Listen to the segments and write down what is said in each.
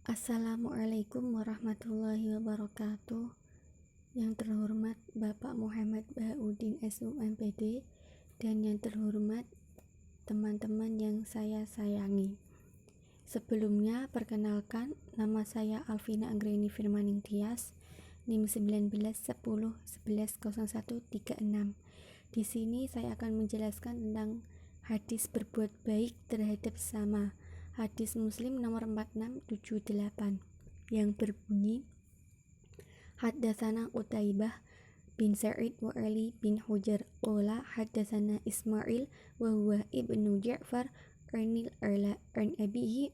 Assalamualaikum warahmatullahi wabarakatuh. Yang terhormat Bapak Muhammad Bahaudin SUMPD dan yang terhormat teman-teman yang saya sayangi. Sebelumnya perkenalkan, nama saya Alvina Anggreni Firmaning Tias, NIM 1910110136. Di sini saya akan menjelaskan tentang hadis berbuat baik terhadap sesama. Hadis Muslim nomor 4678 yang berbunyi, Haddatsana Qutaibah bin Sa'id wa Ali bin Hujar qala haddatsana Ismail wa huwa ibnu Ja'far an Abi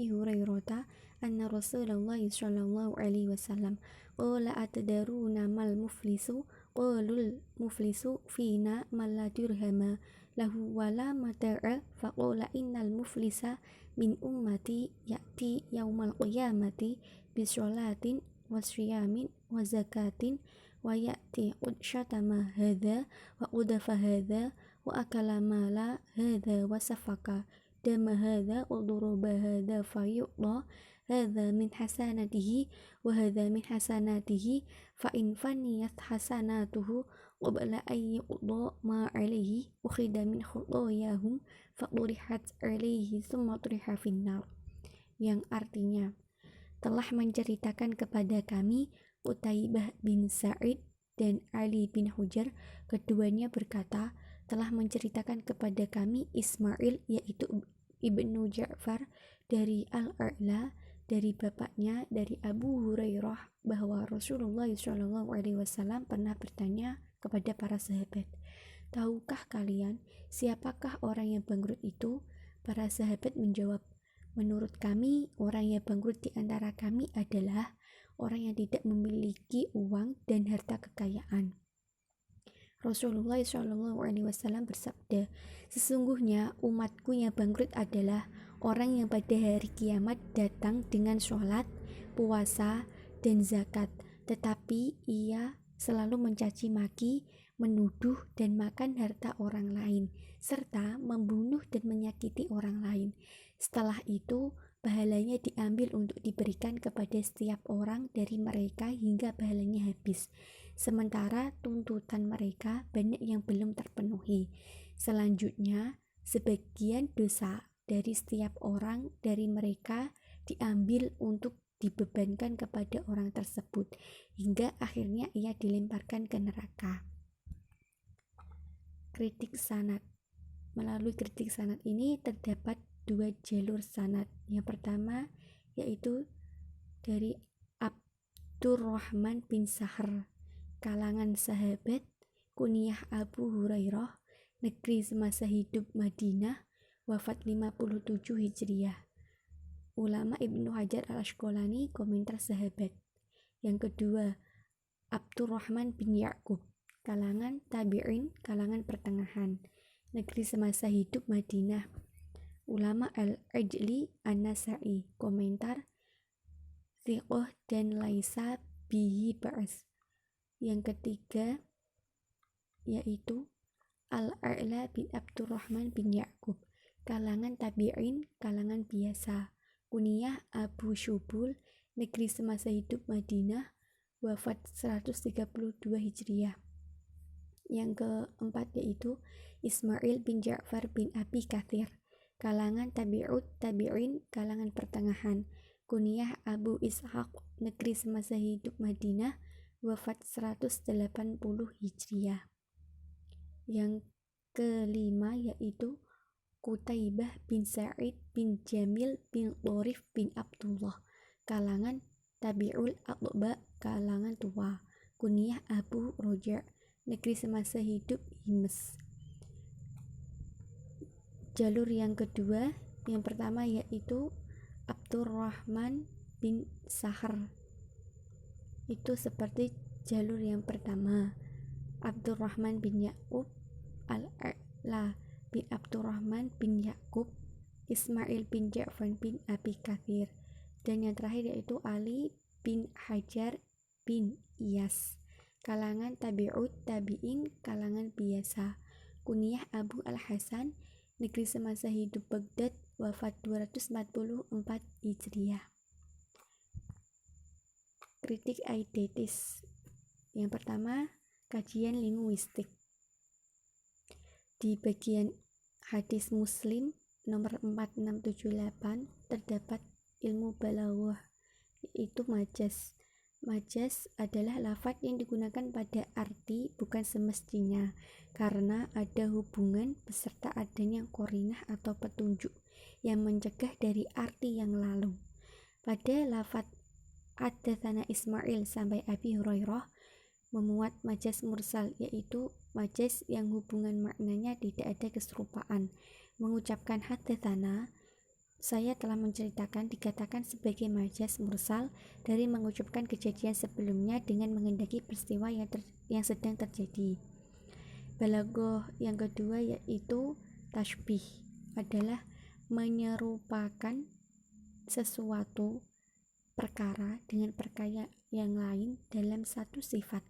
Hurairah anna Rasulullah sallallahu alaihi wasallam qala atadaruna mal muflisu qalul muflisu fina man la dirhama lahu wala mata'a faqala innal muflisa min ummati ya'ti yaumal qiyamati bisolatin wa syiyamin wa zakatin wa ya'ti qud syatama hadha wa qudafa hadha wa akala mala hadha wa safaka dama hadha wa duruba hadha fayu'ta hadha min hasanatihi wa hadha min hasanatihi fa in faniyat hasanatuhu qabla an yuqda ma alaihi ukhida min khotoyahum faqurihat alaihi summa turiha finnar, yang artinya, telah menceritakan kepada kami Qutaibah bin Sa'id dan Ali bin Hujar, keduanya berkata, telah menceritakan kepada kami Ismail yaitu ibnu Ja'far dari Al-A'la dari bapaknya dari Abu Hurairah bahwa Rasulullah SAW pernah bertanya kepada para sahabat, tahukah kalian siapakah orang yang bangkrut itu? Para sahabat menjawab, menurut kami orang yang bangkrut di antara kami adalah orang yang tidak memiliki uang dan harta kekayaan. Rasulullah SAW bersabda, sesungguhnya umatku yang bangkrut adalah orang yang pada hari kiamat datang dengan sholat, puasa, dan zakat, tetapi ia selalu mencaci maki, menuduh dan makan harta orang lain, serta membunuh dan menyakiti orang lain. Setelah itu, pahalanya diambil untuk diberikan kepada setiap orang dari mereka hingga pahalanya habis. Sementara tuntutan mereka banyak yang belum terpenuhi. Selanjutnya, sebagian dosa dari setiap orang dari mereka diambil untuk dibebankan kepada orang tersebut hingga akhirnya ia dilemparkan ke neraka. Kritik sanad. Melalui kritik sanad ini terdapat dua jalur sanad. Yang pertama yaitu dari Abdurrahman bin Sahr, kalangan sahabat, kunyah Abu Hurairah, negeri semasa hidup Madinah, wafat 57 Hijriah. Ulama Ibnu Hajar al-Asqalani, komentar sahabat. Yang kedua, Abdurrahman bin Ya'qub, kalangan tabi'in, kalangan pertengahan, negeri semasa hidup Madinah. Ulama Al-Ajli An-Nasa'i, komentar, thiqah dan laisa bihi ba's. Yang ketiga yaitu Al-A'la bin Abdurrahman bin Ya'qub, kalangan tabi'in, kalangan biasa, kunyah Abu Syubul, negeri semasa hidup Madinah, wafat 132 Hijriah. Yang keempat yaitu Ismail bin Ja'far bin Abi Kathir, kalangan tabi'ut tabi'in, kalangan pertengahan, kunyah Abu Ishaq, negeri semasa hidup Madinah, wafat 180 Hijriah. Yang kelima yaitu Qutaibah bin Sa'id bin Jamil bin Thorif bin Abdullah, kalangan tabi'ul aqba, kalangan tua, kunyah Abu Roja, negeri semasa hidup Hims. Jalur yang kedua, yang pertama yaitu Abdurrahman bin Sahr. Itu seperti jalur yang pertama, Abdurrahman bin Ya'qub, Al-A'la bin Abdurrahman bin Ya'qub, Ismail bin Ja'far bin Abi Kathir, dan yang terakhir yaitu Ali bin Hajar bin Iyas, kalangan tabi'ut tabi'in, kalangan biasa, kunyah Abu Al-Hasan, negeri semasa hidup Baghdad, wafat 244 Hijriah. kritik eidetis. Yang pertama, kajian linguistik. Di bagian hadis Muslim nomor 4678 terdapat ilmu balaghah, yaitu majaz. Majaz adalah lafaz yang digunakan pada arti bukan semestinya karena ada hubungan beserta adanya qarinah atau petunjuk yang mencegah dari arti yang lalu. Pada lafaz haddatsana Ismail sampai Abi Hurairah memuat majaz mursal, yaitu majaz yang hubungan maknanya tidak ada keserupaan. Mengucapkan haddatsana, saya telah menceritakan, dikatakan sebagai majaz mursal dari mengucapkan kejadian sebelumnya dengan menghendaki peristiwa yang sedang terjadi. Balaghah yang kedua yaitu tasybih, adalah menyerupakan sesuatu perkara dengan perkara yang lain dalam satu sifat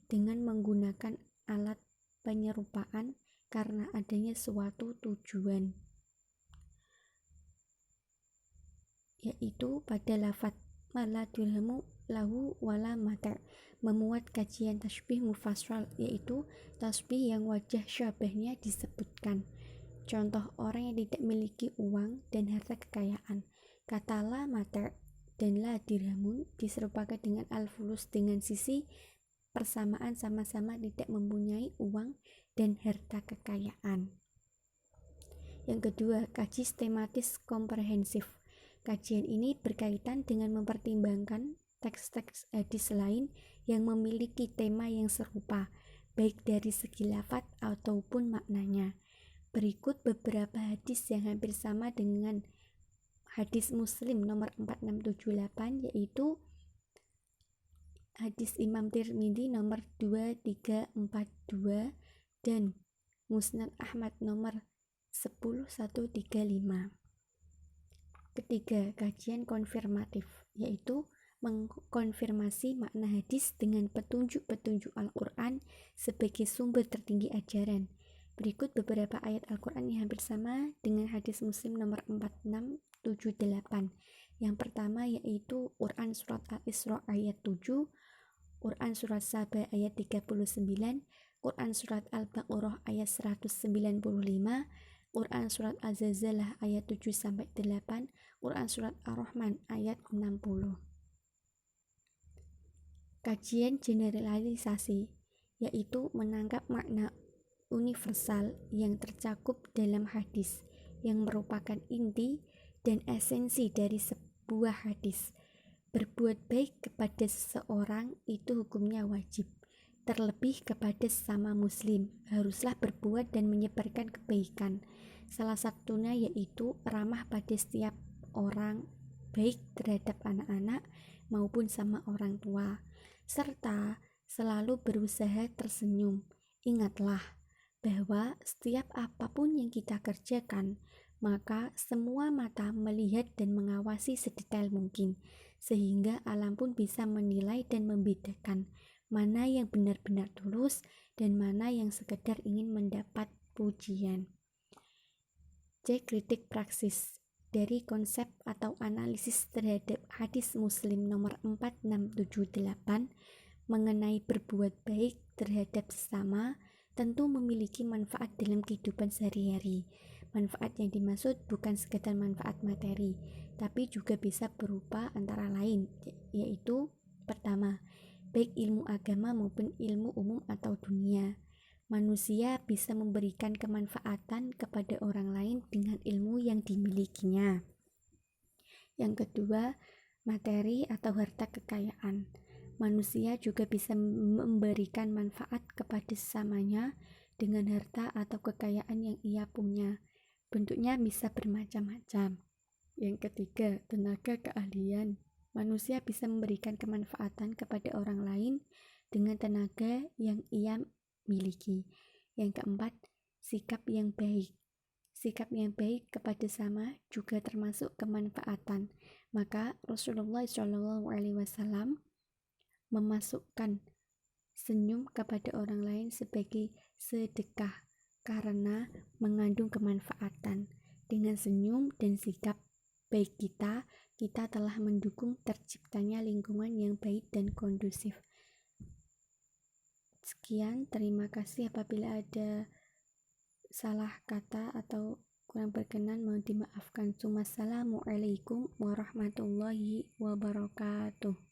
dengan menggunakan alat penyerupaan karena adanya suatu tujuan, yaitu pada lafaz la dirhamu lahu wala mata' memuat kajian tasybih mufassal, yaitu tasybih yang wajah syabahnya disebutkan. Contoh orang yang tidak memiliki uang dan harta kekayaan. Kata la mata' dan la dirhamun diserupakan dengan al-fulus dengan sisi persamaan sama-sama tidak mempunyai uang dan harta kekayaan. Yang kedua, kaji tematis komprehensif. Kajian ini berkaitan dengan mempertimbangkan teks-teks hadis lain yang memiliki tema yang serupa, baik dari segi lafaz ataupun maknanya. Berikut beberapa hadis yang hampir sama dengan hadis Muslim nomor 4678, yaitu hadis Imam Tirmidzi nomor 2342 dan Musnad Ahmad nomor 10135. Ketiga, kajian konfirmatif, yaitu mengkonfirmasi makna hadis dengan petunjuk-petunjuk Al-Quran sebagai sumber tertinggi ajaran. Berikut beberapa ayat Al-Quran yang hampir sama dengan hadis Muslim nomor 4678. Yang pertama yaitu Quran Surat Al-Isra ayat 7, Quran Surat Saba ayat 39, Quran Surat Al-Baqarah ayat 195, Quran Surat Az-Zalzalah ayat 7-8, Quran Surat Ar-Rahman ayat 60. Kajian generalisasi, yaitu menangkap makna universal yang tercakup dalam hadis yang merupakan inti dan esensi dari sebuah hadis. Berbuat baik kepada seseorang itu hukumnya wajib, terlebih kepada sesama muslim haruslah berbuat dan menyebarkan kebaikan. Salah satunya yaitu ramah pada setiap orang, baik terhadap anak-anak maupun sama orang tua, serta selalu berusaha tersenyum. Ingatlah bahwa setiap apapun yang kita kerjakan, maka semua mata melihat dan mengawasi sedetail mungkin, sehingga alam pun bisa menilai dan membedakan mana yang benar-benar tulus dan mana yang sekedar ingin mendapat pujian. C. Kritik praksis. Dari konsep atau analisis terhadap hadis Muslim nomor 4678 mengenai berbuat baik terhadap sesama tentu memiliki manfaat dalam kehidupan sehari-hari. Manfaat yang dimaksud bukan sekedar manfaat materi, tapi juga bisa berupa antara lain, yaitu pertama, baik ilmu agama maupun ilmu umum atau dunia. Manusia bisa memberikan kemanfaatan kepada orang lain dengan ilmu yang dimilikinya. Yang kedua, materi atau harta kekayaan. Manusia juga bisa memberikan manfaat kepada sesamanya dengan harta atau kekayaan yang ia punya. Bentuknya bisa bermacam-macam. Yang ketiga, tenaga keahlian. Manusia bisa memberikan kemanfaatan kepada orang lain dengan tenaga yang ia miliki. Yang keempat, sikap yang baik. Sikap yang baik kepada sama juga termasuk kemanfaatan. Maka Rasulullah SAW memasukkan senyum kepada orang lain sebagai sedekah karena mengandung kemanfaatan. Dengan senyum dan sikap baik kita kita telah mendukung terciptanya lingkungan yang baik dan kondusif. Sekian, terima kasih. Apabila ada salah kata atau kurang berkenan mohon dimaafkan. Wassalamualaikum warahmatullahi wabarakatuh.